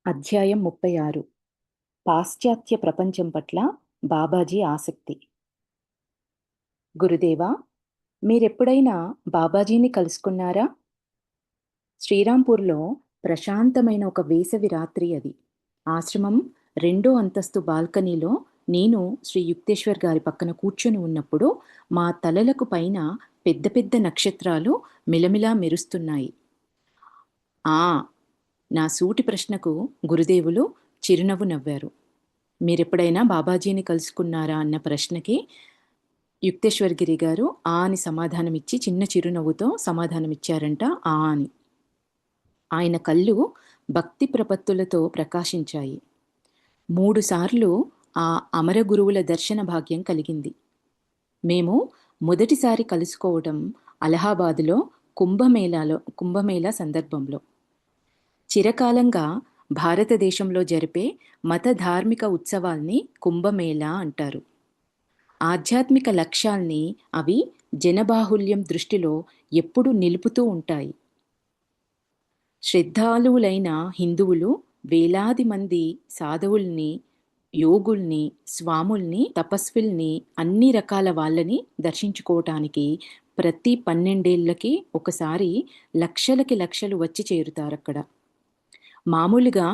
అధ్యాయం 36 పాశ్చాత్య ప్రపంచం పట్ల బాబాజీ ఆసక్తి. గురుదేవా, మీరెప్పుడైనా బాబాజీని కలుసుకున్నారా? శ్రీరాంపూర్లో ప్రశాంతమైన ఒక వేసవి రాత్రి అది. ఆశ్రమం రెండో అంతస్తు బాల్కనీలో నేను శ్రీ యుక్తేశ్వర్ గారి పక్కన కూర్చొని ఉన్నప్పుడు మా తలలకు పైన పెద్ద పెద్ద నక్షత్రాలు మిలమిలా మెరుస్తున్నాయి. ఆ నా సూటి ప్రశ్నకు గురుదేవులు చిరునవ్వు నవ్వారు. మీరెప్పుడైనా బాబాజీని కలుసుకున్నారా అన్న ప్రశ్నకి యుక్తేశ్వర్ గిరి గారు ఆ అని సమాధానమిచ్చి చిన్న చిరునవ్వుతో సమాధానమిచ్చారంట. ఆ అని. ఆయన కళ్ళు భక్తి ప్రపత్తులతో ప్రకాశించాయి. 3 సార్లు ఆ అమర గురువుల దర్శన భాగ్యం కలిగింది. మేము మొదటిసారి కలుసుకోవడం అలహాబాదులో కుంభమేళా సందర్భంలో. చిరకాలంగా భారతదేశంలో జరిపే మత ధార్మిక ఉత్సవాల్ని కుంభమేళా అంటారు. ఆధ్యాత్మిక లక్ష్యాల్ని అవి జనబాహుల్యం దృష్టిలో ఎప్పుడూ నిలుపుతూ ఉంటాయి. శ్రద్ధాళువులైన హిందువులు వేలాది మంది సాధువుల్ని, యోగుల్ని, స్వాముల్ని, తపస్విల్ని, అన్ని రకాల వాళ్ళని దర్శించుకోవటానికి ప్రతి 12 ఏళ్లకి ఒకసారి లక్షలకి లక్షలు వచ్చి చేరుతారక్కడ. మామూలుగా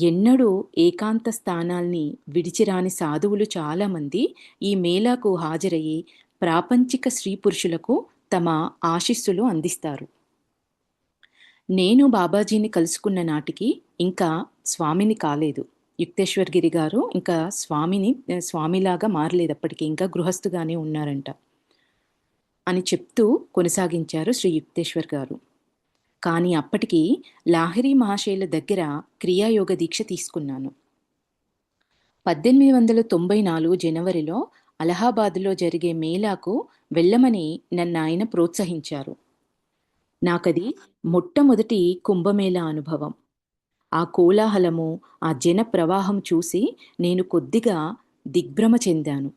ఎన్నడూ ఏకాంత స్థానాల్ని విడిచిరాని సాధువులు చాలామంది ఈ మేళాకు హాజరయ్యి ప్రాపంచిక స్త్రీ పురుషులకు తమ ఆశీస్సులు అందిస్తారు. నేను బాబాజీని కలుసుకున్న నాటికి ఇంకా స్వామిని కాలేదు. యుక్తేశ్వర్ గిరి గారు ఇంకా స్వామిలాగా మారలేదు, అప్పటికి ఇంకా గృహస్థుగానే ఉన్నారంట అని చెప్తూ కొనసాగించారు శ్రీ యుక్తేశ్వర్ గారు. కానీ అప్పటికి లాహిరి మహాశయుల దగ్గర క్రియాయోగ దీక్ష తీసుకున్నాను. 1894 జనవరిలో అలహాబాదులో జరిగే మేళాకు వెళ్ళమని నన్ను ఆయన ప్రోత్సహించారు. నాకది మొట్టమొదటి కుంభమేళా అనుభవం. ఆ కోలాహలము, ఆ జన ప్రవాహం చూసి నేను కొద్దిగా దిగ్భ్రమ చెందాను.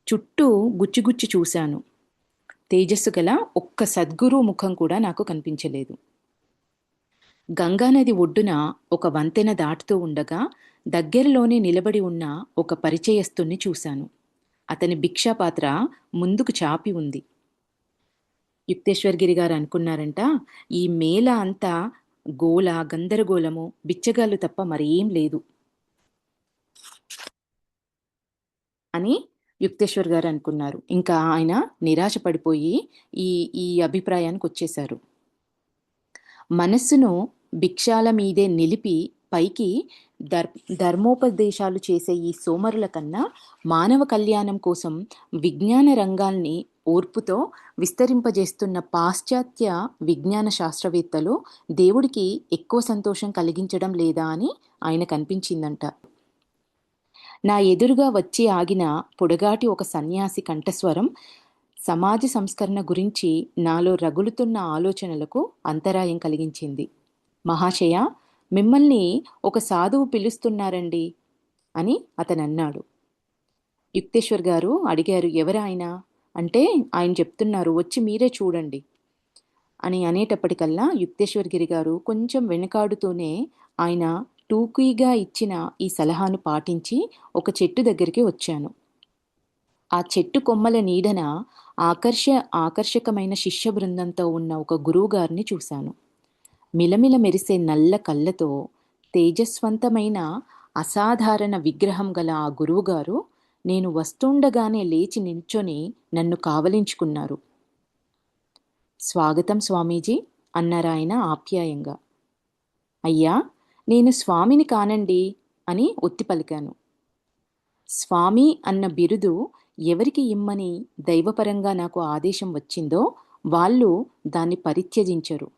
చుట్టూ గుచ్చిగుచ్చి చూశాను. తేజస్సు గల ఒక్క సద్గురు ముఖం కూడా నాకు కనిపించలేదు. గంగానది ఒడ్డున ఒక వంతెన దాటుతూ ఉండగా దగ్గరలోనే నిలబడి ఉన్న ఒక పరిచయస్తుణ్ణి చూశాను. అతని భిక్షాపాత్ర ముందుకు చాపి ఉంది. యుక్తేశ్వర్ గిరి గారు అనుకున్నారంట, ఈ మేళ అంతా గోల, గందరగోళము, బిచ్చగాళ్ళు తప్ప మరేం లేదు అని యుక్తేశ్వర్ గారు అనుకున్నారు. ఇంకా ఆయన నిరాశ పడిపోయి ఈ ఈ అభిప్రాయానికి వచ్చేశారు. మనస్సును భిక్షాల మీదే నిలిపి పైకి ధర్మోపదేశాలు చేసే ఈ సోమరుల కన్నా మానవ కళ్యాణం కోసం విజ్ఞాన రంగాల్ని ఓర్పుతో విస్తరింపజేస్తున్న పాశ్చాత్య విజ్ఞాన శాస్త్రవేత్తలు దేవుడికి ఎక్కువ సంతోషం కలిగించడం లేదా అని ఆయనకు అనిపించిందంట. నా ఎదురుగా వచ్చి ఆగిన పొడగాటి ఒక సన్యాసి కంఠస్వరం సమాజ సంస్కరణ గురించి నాలో రగులుతున్న ఆలోచనలకు అంతరాయం కలిగించింది. మహాశయ, మిమ్మల్ని ఒక సాధువు పిలుస్తున్నారండి అని అతను అన్నాడు. యుక్తేశ్వర్ గారు అడిగారు, ఎవరాయన అంటే ఆయన చెప్తున్నారు, వచ్చి మీరే చూడండి అని అనేటప్పటికల్లా యుక్తేశ్వర్ గిరి గారు కొంచెం వెనుకాడుతూనే ఆయన టూకీగా ఇచ్చిన ఈ సలహాను పాటించి ఒక చెట్టు దగ్గరికి వచ్చాను. ఆ చెట్టు కొమ్మల నీడన ఆకర్షకమైన శిష్య బృందంతో ఉన్న ఒక గురువుగారిని చూశాను. మిలమిల మెరిసే నల్ల కళ్ళతో తేజస్వంతమైన అసాధారణ విగ్రహం గల ఆ గురువుగారు నేను వస్తుండగానే లేచి నిల్చొని నన్ను కావలించుకున్నారు. స్వాగతం స్వామీజీ అన్నారాయన ఆప్యాయంగా. అయ్యా, నేను స్వామిని కానండి అని ఒత్తి పలికాను. స్వామి అన్న బిరుదు ఎవరికి ఇమ్మని దైవపరంగా నాకు ఆదేశం వచ్చిందో వాళ్ళు దాన్ని పరిత్యజించరు.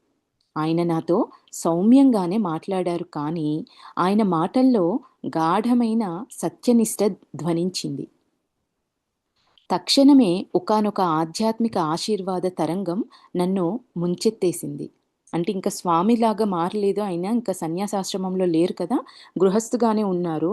ఆయన నాతో సౌమ్యంగానే మాట్లాడారు, కానీ ఆయన మాటల్లో గాఢమైన సత్యనిష్ట ధ్వనించింది. తక్షణమే ఒకానొక ఆధ్యాత్మిక ఆశీర్వాద తరంగం నన్ను ముంచెత్తేసింది. అంటే ఇంకా స్వామిలాగా మారలేదు ఆయన, ఇంకా సన్యాసాశ్రమంలో లేరు కదా, గృహస్థుగానే ఉన్నారు.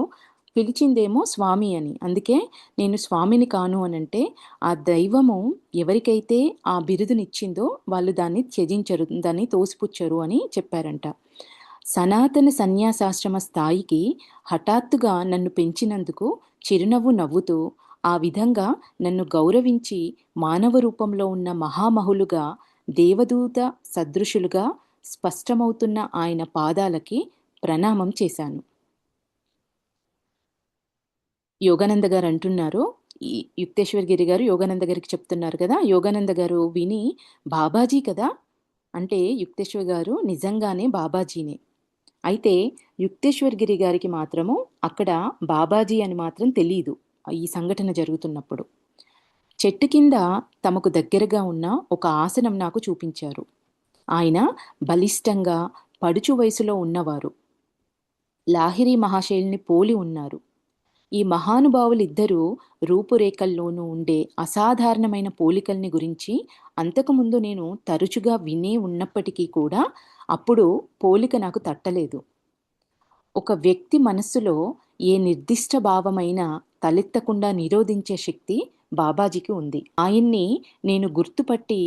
పిలిచిందేమో స్వామి అని. అందుకే నేను స్వామిని కాను అనంటే ఆ దైవము ఎవరికైతే ఆ బిరుదునిచ్చిందో వాళ్ళు దాన్ని త్యజించరు, దాన్ని తోసిపుచ్చరు అని చెప్పారంట. సనాతన సన్యాసాశ్రమ స్థాయికి హఠాత్తుగా నన్ను పెంచినందుకు చిరునవ్వు నవ్వుతూ, ఆ విధంగా నన్ను గౌరవించి మానవ రూపంలో ఉన్న మహామహులుగా, దేవదూత సదృశులుగా స్పష్టమవుతున్న ఆయన పాదాలకి ప్రణామం చేశాను. యోగానంద గారు అంటున్నారు, ఈ యుక్తేశ్వర్ గిరి గారు యోగానంద గారికి చెప్తున్నారు కదా, యోగానంద గారు విని, బాబాజీ కదా అంటే యుక్తేశ్వర్ గారు నిజంగానే బాబాజీనే. అయితే యుక్తేశ్వర్ గిరి గారికి మాత్రము అక్కడ బాబాజీ అని మాత్రం తెలీదు. ఈ సంఘటన జరుగుతున్నప్పుడు చెట్టు కింద తమకు దగ్గరగా ఉన్న ఒక ఆసనం నాకు చూపించారు. ఆయన బలిష్టంగా పడుచు వయసులో ఉన్నవారు. లాహిరి మహాశయుల్ని పోలి ఉన్నారు. ఈ మహానుభావులిద్దరూ రూపురేఖల్లోనూ ఉండే అసాధారణమైన పోలికల్ని గురించి అంతకుముందు నేను తరచుగా వినే ఉన్నప్పటికీ కూడా అప్పుడు పోలిక నాకు తట్టలేదు. ఒక వ్యక్తి మనస్సులో ఏ నిర్దిష్ట భావమైనా తలెత్తకుండా నిరోధించే శక్తి బాబాజీకి ఉంది. ఆయన్ని నేను గుర్తుపట్టి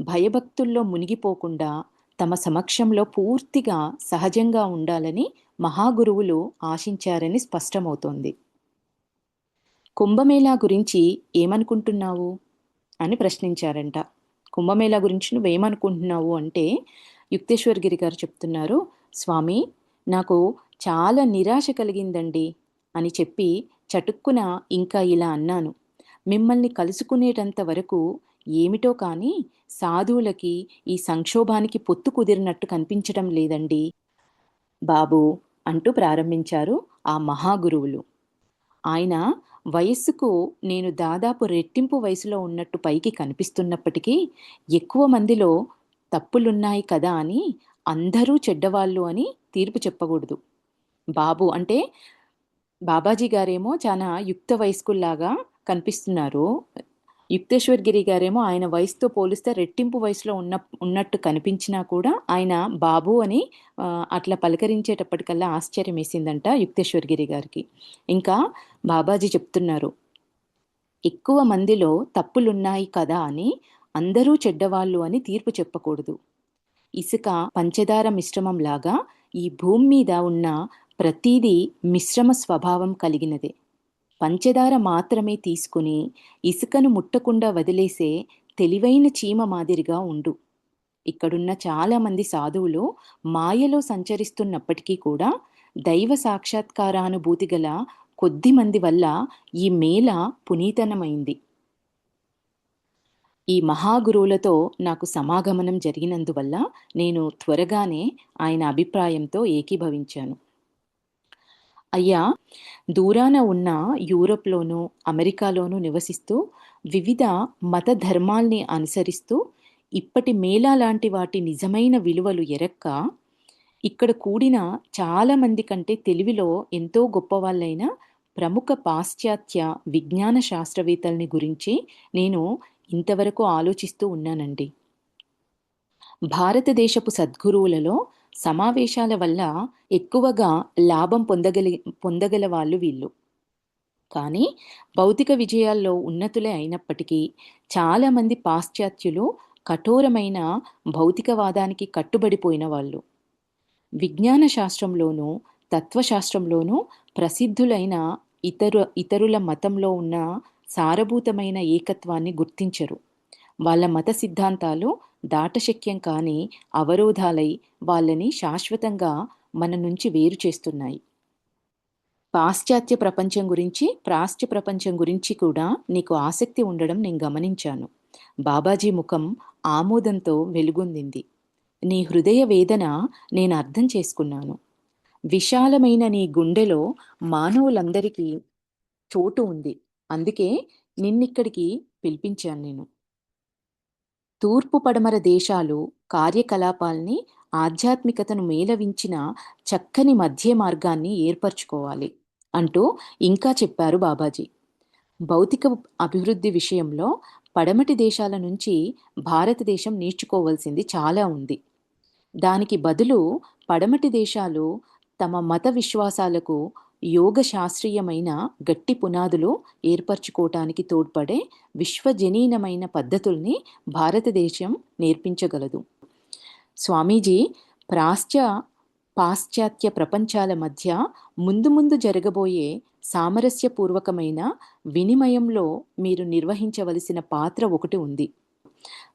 భయభక్తుల్లో మునిగిపోకుండా తమ సమక్షంలో పూర్తిగా సహజంగా ఉండాలని మహాగురువులు ఆశించారని స్పష్టమవుతోంది. కుంభమేళా గురించి ఏమనుకుంటున్నావు అని ప్రశ్నించారంట. కుంభమేళా గురించి నువ్వేమనుకుంటున్నావు అంటే యుక్తేశ్వర్ గిరి గారు చెప్తున్నారు, స్వామి, నాకు చాలా నిరాశ కలిగిందండి అని చెప్పి చటుక్కున ఇంకా ఇలా అన్నాను, మిమ్మల్ని కలుసుకునేటంత వరకు ఏమిటో కానీ సాధువులకి ఈ సంక్షోభానికి పొత్తు కుదిరినట్టు కనిపించడం లేదండి బాబు అంటూ ప్రారంభించారు ఆ మహాగురువులు. ఆయన వయస్సుకు నేను దాదాపు రెట్టింపు వయసులో ఉన్నట్టు పైకి కనిపిస్తున్నప్పటికీ ఎక్కువ మందిలో తప్పులున్నాయి కదా అని అందరూ చెడ్డవాళ్ళు అని తీర్పు చెప్పకూడదు. బాబు అంటే బాబాజీ గారేమో చాలా యుక్త వయస్కుల్లాగా కనిపిస్తున్నారు. యుక్తేశ్వర్ గిరి గారేమో ఆయన వయసుతో పోలిస్తే రెట్టింపు వయసులో ఉన్నట్టు కనిపించినా కూడా ఆయన బాబు అని అట్లా పలకరించేటప్పటికల్లా ఆశ్చర్యం వేసిందంట యుక్తేశ్వర్ గిరి గారికి. ఇంకా బాబాజీ చెప్తున్నారు, ఎక్కువ మందిలో తప్పులున్నాయి కదా అని అందరూ చెడ్డవాళ్ళు అని తీర్పు చెప్పకూడదు. ఇసుక పంచదార మిశ్రమం లాగా ఈ భూమి మీద ఉన్న ప్రతీదీ మిశ్రమ స్వభావం కలిగినదే. పంచదార మాత్రమే తీసుకుని ఇసుకను ముట్టకుండా వదిలేసే తెలివైన చీమ మాదిరిగా ఉండు. ఇక్కడున్న చాలామంది సాధువులు మాయలో సంచరిస్తున్నప్పటికీ కూడా దైవ సాక్షాత్కారానుభూతి గల కొద్ది మంది వల్ల ఈ మేళ పునీతనమైంది. ఈ మహాగురువులతో నాకు సమాగమనం జరిగినందువల్ల నేను త్వరగానే ఆయన అభిప్రాయంతో ఏకీభవించాను. అయ్యా, దూరాన ఉన్న యూరోప్లోనూ అమెరికాలోనూ నివసిస్తూ వివిధ మత ధర్మాల్ని అనుసరిస్తూ ఇప్పటి మేళా లాంటి వాటి నిజమైన విలువలు ఎరక్క ఇక్కడ కూడిన చాలామంది కంటే తెలివిలో ఎంతో గొప్పవాళ్ళైన ప్రముఖ పాశ్చాత్య విజ్ఞాన శాస్త్రవేత్తల్ని గురించి నేను ఇంతవరకు ఆలోచిస్తూ ఉన్నానండి. భారతదేశపు సద్గురువులలో సమావేశాల వల్ల ఎక్కువగా లాభం పొందగల వాళ్ళు వీళ్ళు. కానీ భౌతిక విజయాల్లో ఉన్నతులే అయినప్పటికీ చాలామంది పాశ్చాత్యులు కఠోరమైన భౌతికవాదానికి కట్టుబడిపోయిన వాళ్ళు. విజ్ఞాన శాస్త్రంలోనూ తత్వశాస్త్రంలోనూ ప్రసిద్ధులైన ఇతరుల మతంలో ఉన్న సారభూతమైన ఏకత్వాన్ని గుర్తించరు. వాళ్ళ మత సిద్ధాంతాలు దాటశక్యం కాని అవరోధాలై వాళ్ళని శాశ్వతంగా మన నుంచి వేరు చేస్తున్నాయి. పాశ్చాత్య ప్రపంచం గురించి, ప్రాచ్య ప్రపంచం గురించి కూడా నీకు ఆసక్తి ఉండడం నేను గమనించాను. బాబాజీ ముఖం ఆమోదంతో వెలుగొందింది. నీ హృదయ వేదన నేను అర్థం చేసుకున్నాను. విశాలమైన నీ గుండెలో మానవులందరికీ చోటు ఉంది. అందుకే నిన్నిక్కడికి పిలిపించాను నేను. తూర్పు పడమర దేశాలు కార్యకలాపాల్ని ఆధ్యాత్మికతను మేళవించిన చక్కని మధ్య మార్గాన్ని ఏర్పరచుకోవాలి అంటూ ఇంకా చెప్పారు బాబాజీ. భౌతిక అభివృద్ధి విషయంలో పడమటి దేశాల నుంచి భారతదేశం నేర్చుకోవాల్సింది చాలా ఉంది. దానికి బదులు పడమటి దేశాలు తమ మత విశ్వాసాలకు యోగ శాస్త్రీయమైన గట్టి పునాదులు ఏర్పరచుకోవటానికి తోడ్పడే విశ్వజనీనమైన పద్ధతుల్ని భారతదేశం నేర్పించగలదు. స్వామీజీ, ప్రాచ్య పాశ్చాత్య ప్రపంచాల మధ్య ముందు ముందు జరగబోయే సామరస్యపూర్వకమైన వినిమయంలో మీరు నిర్వహించవలసిన పాత్ర ఒకటి ఉంది.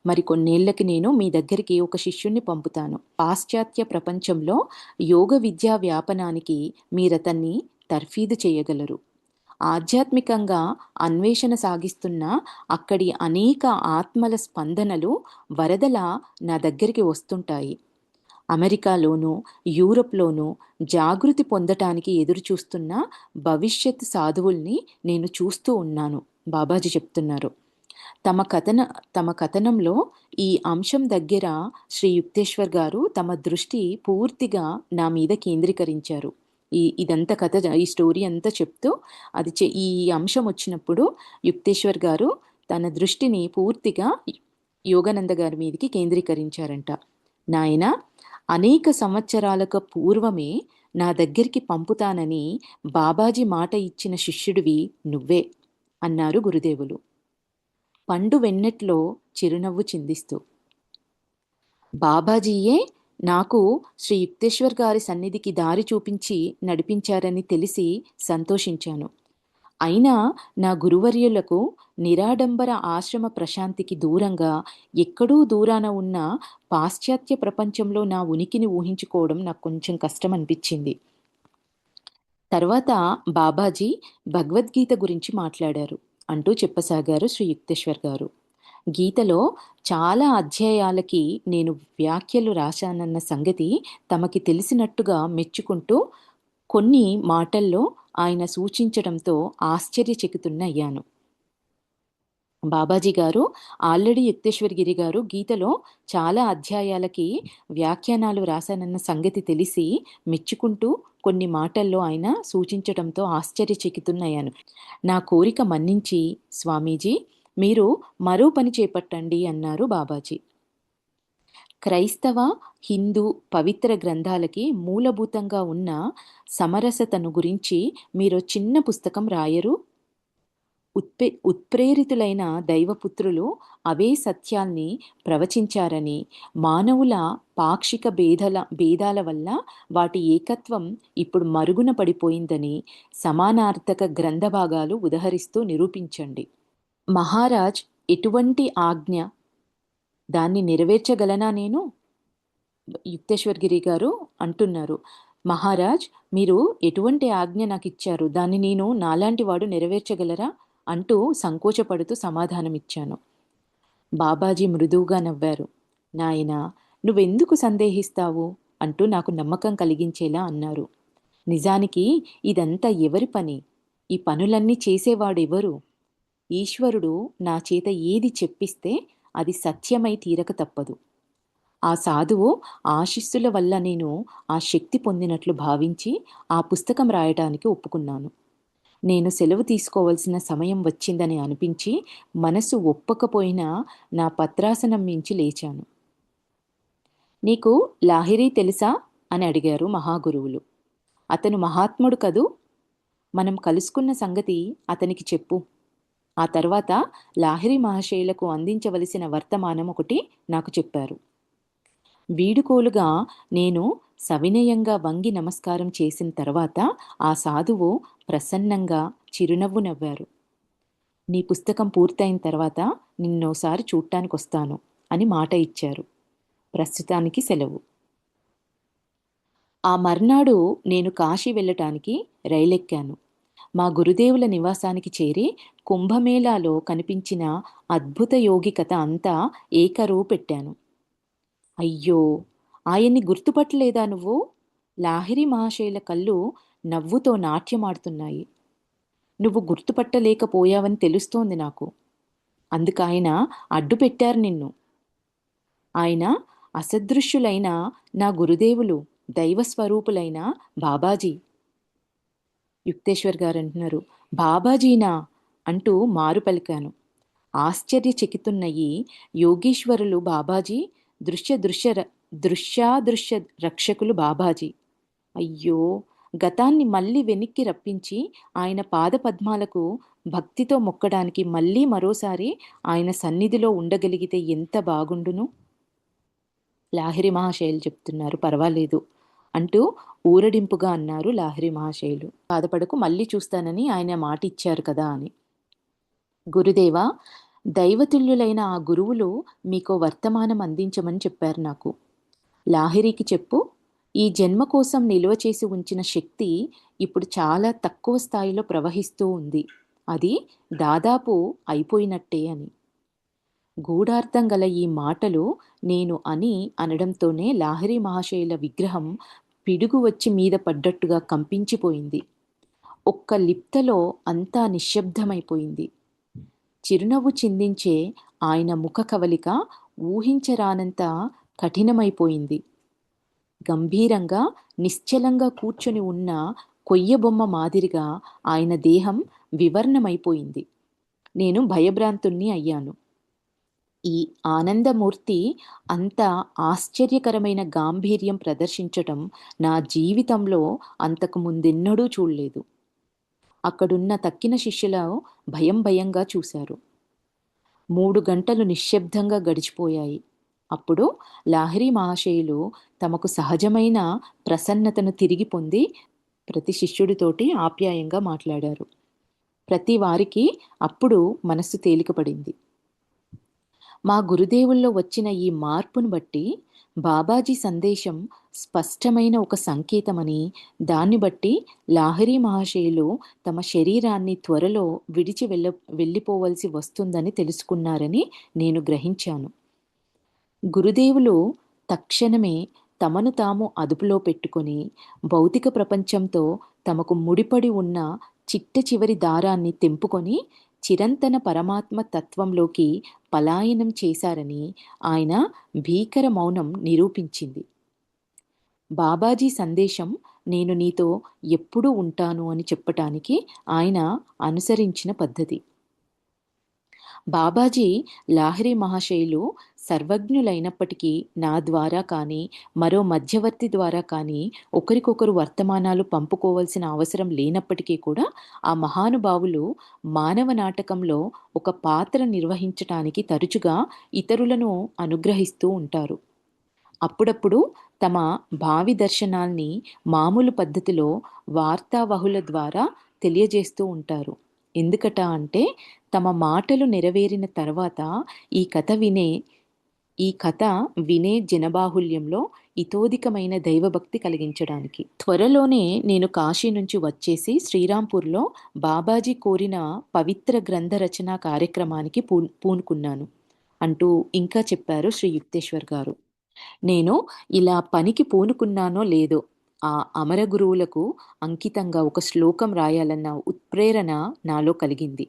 మరి కొన్నేళ్లకి నేను మీ దగ్గరికి ఒక శిష్యుణ్ణి పంపుతాను. పాశ్చాత్య ప్రపంచంలో యోగ విద్యా వ్యాపనానికి మీరతన్ని తర్ఫీదు చేయగలరు. ఆధ్యాత్మికంగా అన్వేషణ సాగిస్తున్న అక్కడి అనేక ఆత్మల స్పందనలు వరదలా నా దగ్గరికి వస్తుంటాయి. అమెరికాలోనూ యూరప్లోనూ జాగృతి పొందటానికి ఎదురుచూస్తున్న భవిష్యత్ సాధువుల్ని నేను చూస్తూ ఉన్నాను, బాబాజీ చెప్తున్నారు. తమ కథనంలో ఈ అంశం దగ్గర శ్రీ యుక్తేశ్వర్ గారు తమ దృష్టి పూర్తిగా నా మీద కేంద్రీకరించారు. ఇదంతా కథ, ఈ స్టోరీ అంతా చెప్తూ ఈ అంశం వచ్చినప్పుడు యుక్తేశ్వర్ గారు తన దృష్టిని పూర్తిగా యోగానంద గారి మీదకి కేంద్రీకరించారంట. నాయన, అనేక సంవత్సరాలకు పూర్వమే నా దగ్గరికి పంపుతానని బాబాజీ మాట ఇచ్చిన శిష్యుడివి నువ్వే అన్నారు గురుదేవులు, పండు వెన్నెట్లో చిరునవ్వు చిందిస్తూ. బాబాజీయే నాకు శ్రీ యుక్తేశ్వర్ గారి సన్నిధికి దారి చూపించి నడిపించారని తెలిసి సంతోషించాను. అయినా నా గురువర్యులకు నిరాడంబర ఆశ్రమ ప్రశాంతికి దూరంగా ఎక్కడూ దూరాన ఉన్న పాశ్చాత్య ప్రపంచంలో నా ఉనికిని ఊహించుకోవడం నాకు కొంచెం కష్టం అనిపించింది. తర్వాత బాబాజీ భగవద్గీత గురించి మాట్లాడారు అంటూ చెప్పసాగారు శ్రీ యుక్తేశ్వర్ గారు. గీతలో చాలా అధ్యాయాలకి నేను వ్యాఖ్యలు రాశానన్న సంగతి తమకి తెలిసినట్టుగా మెచ్చుకుంటూ కొన్ని మాటల్లో ఆయన సూచించడంతో ఆశ్చర్యచకితున్నయ్యాను. బాబాజీ గారు ఆల్రెడీ యుక్తేశ్వర్ గారు గీతలో చాలా అధ్యాయాలకి వ్యాఖ్యానాలు రాశానన్న సంగతి తెలిసి మెచ్చుకుంటూ కొన్ని మాటల్లో ఆయన సూచించడంతో ఆశ్చర్యచకితున్నయ్యాను. నా కోరిక మన్నించి స్వామీజీ మీరు మరో పని చేపట్టండి అన్నారు బాబాజీ. క్రైస్తవ, హిందూ పవిత్ర గ్రంథాలకి మూలభూతంగా ఉన్న సమరసతను గురించి మీరు చిన్న పుస్తకం రాయరు? ఉత్ప్రేరితులైన దైవపుత్రులు అవే సత్యాల్ని ప్రవచించారని, మానవుల పాక్షిక భేదాల వల్ల వాటి ఏకత్వం ఇప్పుడు మరుగున పడిపోయిందని సమానార్థక గ్రంథ భాగాలు ఉదహరిస్తూ నిరూపించండి. మహారాజ్ ఎటువంటి ఆజ్ఞ, దాన్ని నెరవేర్చగలనా నేను? యుక్తేశ్వర్ గారు అంటున్నారు, మహారాజ్ మీరు ఎటువంటి ఆజ్ఞ నాకు ఇచ్చారు, దాన్ని నేను నాలాంటి వాడు నెరవేర్చగలరా అంటూ సంకోచపడుతూ సమాధానమిచ్చాను. బాబాజీ మృదువుగా నవ్వారు. నాయనా, నువ్వెందుకు సందేహిస్తావు అంటూ నాకు నమ్మకం కలిగించేలా అన్నారు. నిజానికి ఇదంతా ఎవరి పని? ఈ పనులన్నీ చేసేవాడెవరు? ఈశ్వరుడు నా చేత ఏది చెప్పిస్తే అది సత్యమై తీరక తప్పదు. ఆ సాధువు ఆశీస్సుల వల్ల నేను ఆ శక్తి పొందినట్లు భావించి ఆ పుస్తకం రాయటానికి ఒప్పుకున్నాను. నేను సెలవు తీసుకోవాల్సిన సమయం వచ్చిందని అనిపించి మనసు ఒప్పకపోయినా నా పత్రాసనం మించి లేచాను. నీకు లాహిరీ తెలుసా అని అడిగారు మహాగురువులు. అతను మహాత్ముడు కదూ, మనం కలుసుకున్న సంగతి అతనికి చెప్పు. ఆ తర్వాత లాహిరీ మహాశయులకు అందించవలసిన వర్తమానం ఒకటి నాకు చెప్పారు. వీడుకోలుగా నేను సవినయంగా వంగి నమస్కారం చేసిన తర్వాత ఆ సాధువు ప్రసన్నంగా చిరునవ్వు నవ్వారు. నీ పుస్తకం పూర్తయిన తర్వాత నిన్నోసారి చూడటానికొస్తాను అని మాట ఇచ్చారు. ప్రస్తుతానికి సెలవు. ఆ మర్నాడు నేను కాశీ వెళ్ళటానికి రైలెక్కాను. మా గురుదేవుల నివాసానికి చేరి కుంభమేళాలో కనిపించిన అద్భుత యోగి కథ అంతా ఏకరువు పెట్టాను. అయ్యో, ఆయన్ని గుర్తుపట్టలేదా నువ్వు? లాహిరీ మహాశయుల కళ్ళు నవ్వుతో నాట్యమాడుతున్నాయి. నువ్వు గుర్తుపట్టలేకపోయావని తెలుస్తోంది నాకు. అందుకాయన అడ్డు పెట్టారు నిన్ను. ఆయన అసదృశ్యులైన నా గురుదేవులు, దైవస్వరూపులైన బాబాజీ. యుక్తేశ్వర్ గారు అంటున్నారు, బాబాజీనా అంటూ మారు పలికాను. ఆశ్చర్యచకితున్నయి యోగీశ్వరులు బాబాజీ, దృశ్యాదృశ్య రక్షకులు బాబాజీ. అయ్యో, గతాన్ని మళ్ళీ వెనక్కి రప్పించి ఆయన పాదపద్మాలకు భక్తితో మొక్కడానికి మళ్ళీ మరోసారి ఆయన సన్నిధిలో ఉండగలిగితే ఎంత బాగుండును. లాహిరి మహాశయులు చెప్తున్నారు, పర్వాలేదు అంటూ ఊరడింపుగా అన్నారు లాహిరి మహాశయులు. బాధపడకు, మళ్ళీ చూస్తానని ఆయన మాట ఇచ్చారు కదా అని. గురుదేవా, దైవతుల్యులైన ఆ గురువులు మీకో వర్తమానం అందించమని చెప్పారు నాకు. లాహిరికి చెప్పు, ఈ జన్మ కోసం నిలువ చేసి ఉంచిన శక్తి ఇప్పుడు చాలా తక్కువ స్థాయిలో ప్రవహిస్తూ ఉంది. అది దాదాపు అయిపోయినట్టే అని. గూఢార్థం గల ఈ మాటలు నేను అని అనడంతోనే లాహిరి మహాశయుల విగ్రహం పిడుగు వచ్చి మీద పడ్డట్టుగా కంపించిపోయింది. ఒక్క లిప్తలో అంతా నిశ్శబ్దమైపోయింది. చిరునవ్వు చిందించే ఆయన ముఖ కవలిక ఊహించరానంత కఠినమైపోయింది. గంభీరంగా నిశ్చలంగా కూర్చొని ఉన్న కొయ్యబొమ్మ మాదిరిగా ఆయన దేహం వివర్ణమైపోయింది. నేను భయభ్రాంతుణ్ణి అయ్యాను. ఈ ఆనందమూర్తి అంత ఆశ్చర్యకరమైన గాంభీర్యం ప్రదర్శించటం నా జీవితంలో అంతకు ముందెన్నడూ చూడలేదు. అక్కడున్న తక్కిన శిష్యుల భయం భయంగా చూశారు. 3 గంటలు నిశ్శబ్దంగా గడిచిపోయాయి. అప్పుడు లాహిరి మహాశయులు తమకు సహజమైన ప్రసన్నతను తిరిగి పొంది ప్రతి శిష్యుడితోటి ఆప్యాయంగా మాట్లాడారు. ప్రతి వారికి అప్పుడు మనస్సు తేలికపడింది. మా గురుదేవుల్లో వచ్చిన ఈ మార్పును బట్టి బాబాజీ సందేశం స్పష్టమైన ఒక సంకేతమని, దాన్ని బట్టి లాహిరి మహాశయులు తమ శరీరాన్ని త్వరలో విడిచి వెళ్ళిపోవలసి వస్తుందని తెలుసుకున్నారని నేను గ్రహించాను. గురుదేవులు తక్షణమే తమను తాము అదుపులో పెట్టుకొని భౌతిక ప్రపంచంతో తమకు ముడిపడి ఉన్న చిట్ట చివరి దారాన్ని తెంపుకొని చిరంతన పరమాత్మ తత్వంలోకి పలాయనం చేశారని ఆయన భీకర మౌనం నిరూపించింది. బాబాజీ సందేశం నేను నీతో ఎప్పుడూ ఉంటాను అని చెప్పటానికి ఆయన అనుసరించిన పద్ధతి. బాబాజీ లాహిరి మహాశయులు సర్వజ్ఞులైనప్పటికీ నా ద్వారా కానీ మరో మధ్యవర్తి ద్వారా కానీ ఒకరికొకరు వర్తమానాలు పంపుకోవాల్సిన అవసరం లేనప్పటికీ కూడా ఆ మహానుభావులు మానవ నాటకంలో ఒక పాత్ర నిర్వహించటానికి తరచుగా ఇతరులను అనుగ్రహిస్తూ ఉంటారు. అప్పుడప్పుడు తమ భావి దర్శనాల్ని మామూలు పద్ధతిలో వార్తావహుల ద్వారా తెలియజేస్తూ ఉంటారు. ఎందుకట అంటే తమ మాటలు నెరవేరిన తర్వాత ఈ కథ వినే జనబాహుల్యంలో ఇతోధికమైన దైవభక్తి కలిగించడానికి. త్వరలోనే నేను కాశీ నుంచి వచ్చేసి శ్రీరాంపూర్లో బాబాజీ కోరిన పవిత్ర గ్రంథ రచన కార్యక్రమానికి పూనుకున్నాను అంటూ ఇంకా చెప్పారు శ్రీ యుక్తేశ్వర్ గారు. నేను ఇలా పనికి పూనుకున్నానో లేదో ఆ అమర గురువులకు అంకితంగా ఒక శ్లోకం రాయాలన్న ఉత్ప్రేరణ నాలో కలిగింది.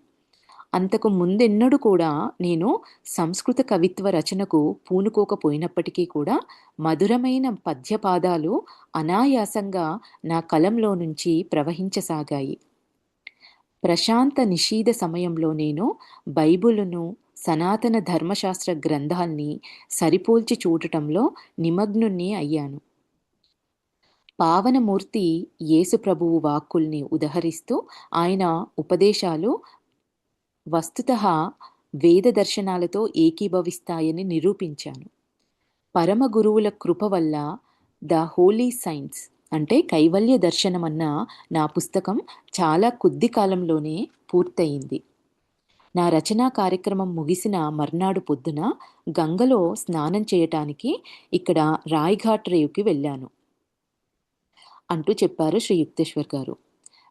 అంతకు ముందెన్నడూ కూడా నేను సంస్కృత కవిత్వ రచనకు పూనుకోకపోయినప్పటికీ కూడా మధురమైన పద్యపాదాలు అనాయాసంగా నా కలంలో నుంచి ప్రవహించసాగాయి. ప్రశాంత నిషీధ సమయంలో నేను బైబిలును, సనాతన ధర్మశాస్త్ర గ్రంథాల్ని సరిపోల్చి చూడటంలో నిమగ్నుణ్ణి అయ్యాను. పావనమూర్తి యేసు ప్రభువు వాక్కుల్ని ఉదహరిస్తూ ఆయన ఉపదేశాలు వస్తుతః వేద దర్శనాలతో ఏకీభవిస్తాయని నిరూపించాను. పరమ గురువుల కృప వల్ల ద హోలీ సైన్స్ అంటే కైవల్య దర్శనం అన్న నా పుస్తకం చాలా కొద్ది కాలంలోనే పూర్తయింది. నా రచనా కార్యక్రమం ముగిసిన మర్నాడు పొద్దున గంగలో స్నానం చేయటానికి ఇక్కడ రాయ్ఘాట్ రేవుకి వెళ్ళాను అంటూ చెప్పారు శ్రీ యుక్తేశ్వర్ గారు.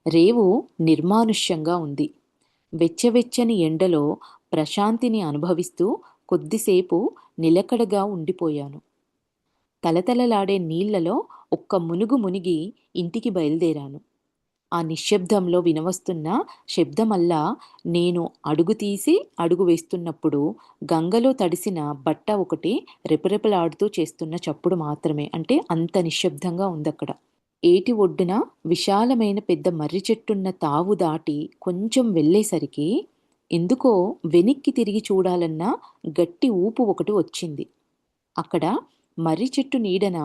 రేవు నిర్మానుష్యంగా ఉంది. వెచ్చవెచ్చని ఎండలో ప్రశాంతిని అనుభవిస్తూ కొద్దిసేపు నిలకడగా ఉండిపోయాను. తలతలలాడే నీళ్లలో ఒక్క మునుగు మునిగి ఇంటికి బయలుదేరాను. ఆ నిశ్శబ్దంలో వినవస్తున్న శబ్దమల్లా నేను అడుగు తీసి అడుగు వేస్తున్నప్పుడు గంగలో తడిసిన బట్ట ఒకటి రెపరెపలాడుతూ చేస్తున్న చప్పుడు మాత్రమే. అంటే అంత నిశ్శబ్దంగా ఉందక్కడ. ఏటి ఒడ్డున విశాలమైన పెద్ద మర్రి చెట్టున్న తావు దాటి కొంచెం వెళ్ళేసరికి ఎందుకో వెనక్కి తిరిగి చూడాలన్న గట్టి ఊపు ఒకటి వచ్చింది. అక్కడ మర్రి చెట్టు నీడన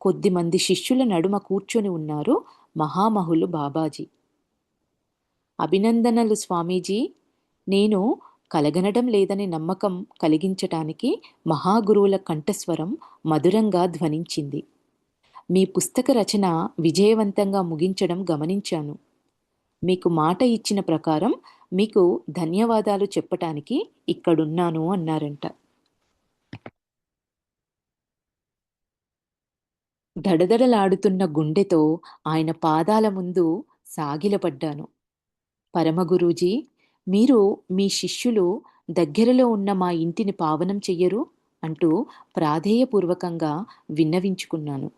కొద్దిమంది శిష్యుల నడుమ కూర్చొని ఉన్నారు మహామహులు బాబాజీ. అభినందనలు స్వామీజీ. నేను కలగనడం లేదని నమ్మకం కలిగించటానికి మహాగురువుల కంఠస్వరం మధురంగా ధ్వనించింది. మీ పుస్తక రచన విజయవంతంగా ముగించడం గమనించాను. మీకు మాట ఇచ్చిన ప్రకారం మీకు ధన్యవాదాలు చెప్పటానికి ఇక్కడున్నాను అన్నారంట. దడదడలాడుతున్న గుండెతో ఆయన పాదాల ముందు సాగిలపడ్డాను. పరమగురూజీ, మీరు మీ శిష్యులు దగ్గరలో ఉన్న మా ఇంటిని పావనం చెయ్యరు అంటూ ప్రాధేయపూర్వకంగా విన్నవించుకున్నాను.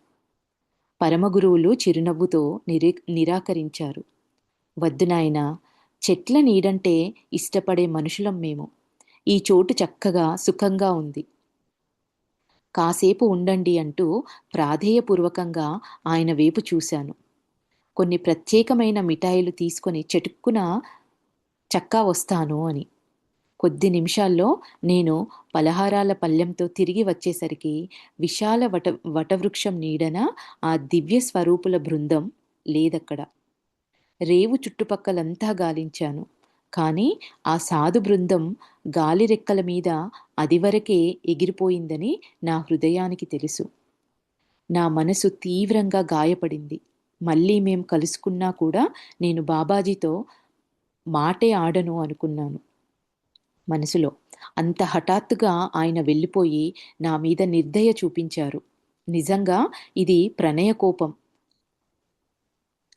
పరమగురువులు చిరునవ్వుతో నిరాకరించారు. వద్దు నాయనా, చెట్ల నీడంటే ఇష్టపడే మనుషులం మేము. ఈ చోటు చక్కగా సుఖంగా ఉంది. కాసేపు ఉండండి అంటూ ప్రాధేయపూర్వకంగా ఆయన వైపు చూశాను. కొన్ని ప్రత్యేకమైన మిఠాయిలు తీసుకొని చటుక్కున చక్కా వస్తాను అని. కొద్ది నిమిషాల్లో నేను పలహారాల పళ్ళెంతో తిరిగి వచ్చేసరికి విశాల వటవృక్షం నీడన ఆ దివ్య స్వరూపుల బృందం లేదక్కడ. రేవు చుట్టుపక్కలంతా గాలించాను. కానీ ఆ సాధు బృందం గాలిరెక్కల మీద అదివరకే ఎగిరిపోయిందని నా హృదయానికి తెలుసు. నా మనసు తీవ్రంగా గాయపడింది. మళ్ళీ మేం కలుసుకున్నా కూడా నేను బాబాజీతో మాటే ఆడను అనుకున్నాను మనసులో. అంత హఠాత్తుగా ఆయన వెళ్ళిపోయి నా మీద నిర్దయ చూపించారు. నిజంగా ఇది ప్రణయ కోపం,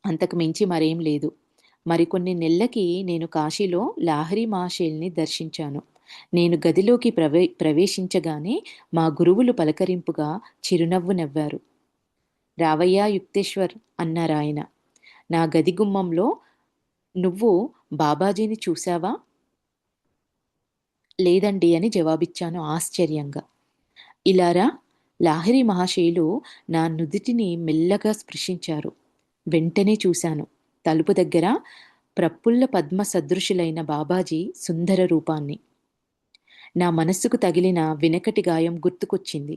అంతకు మించి మరేం లేదు. మరికొన్ని నెలలకి నేను కాశీలో లాహరి మహాశయుల్ని దర్శించాను. నేను గదిలోకి ప్రవేశించగానే మా గురువులు పలకరింపుగా చిరునవ్వు నవ్వారు. రావయ్యా యుక్తేశ్వర్ అన్నారాయన. నా గది గుమ్మంలో నువ్వు బాబాజీని చూశావా? లేదండి అని జవాబిచ్చాను ఆశ్చర్యంగా. ఇలారా, లాహిరి మహాశయులు నా నుదిటిని మెల్లగా స్పృశించారు. వెంటనే చూశాను తలుపు దగ్గర ప్రపుల్ల పద్మ సదృశులైన బాబాజీ సుందర రూపాన్ని. నా మనస్సుకు తగిలిన వెనకటి గాయం గుర్తుకొచ్చింది.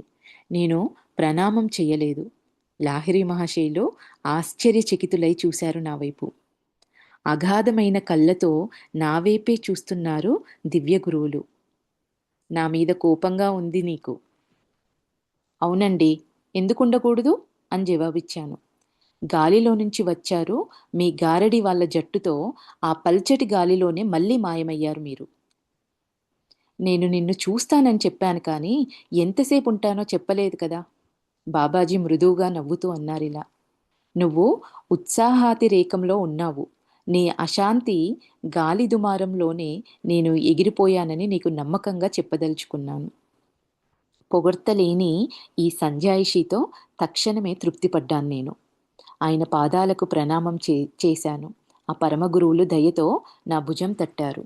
నేను ప్రణామం చెయ్యలేదు. లాహిరి మహాశయులు ఆశ్చర్యచకితులై చూశారు నా వైపు. అగాధమైన కళ్ళతో నా వైపే చూస్తున్నారు దివ్య గురువులు. నా మీద కోపంగా ఉంది నీకు? అవునండి, ఎందుకుండకూడదు అని జవాబిచ్చాను. గాలిలో నుంచి వచ్చారు మీ గారడి వాళ్ళ జట్టుతో, ఆ పల్చటి గాలిలోనే మళ్ళీ మాయమయ్యారు మీరు. నేను నిన్ను చూస్తానని చెప్పాను కానీ ఎంతసేపు ఉంటానో చెప్పలేదు కదా. బాబాజీ మృదువుగా నవ్వుతూ అన్నారిలా. నువ్వు ఉత్సాహాతిరేకంలో ఉన్నావు. నీ అశాంతి గాలి దుమారంలోనే నేను ఎగిరిపోయానని నీకు నమ్మకంగా చెప్పదలుచుకున్నాను. పొగడ్తలేని ఈ సంజాయిషీతో తక్షణమే తృప్తిపడ్డాను నేను. ఆయన పాదాలకు ప్రణామం చేశాను. ఆ పరమగురువులు దయతో నా భుజం తట్టారు.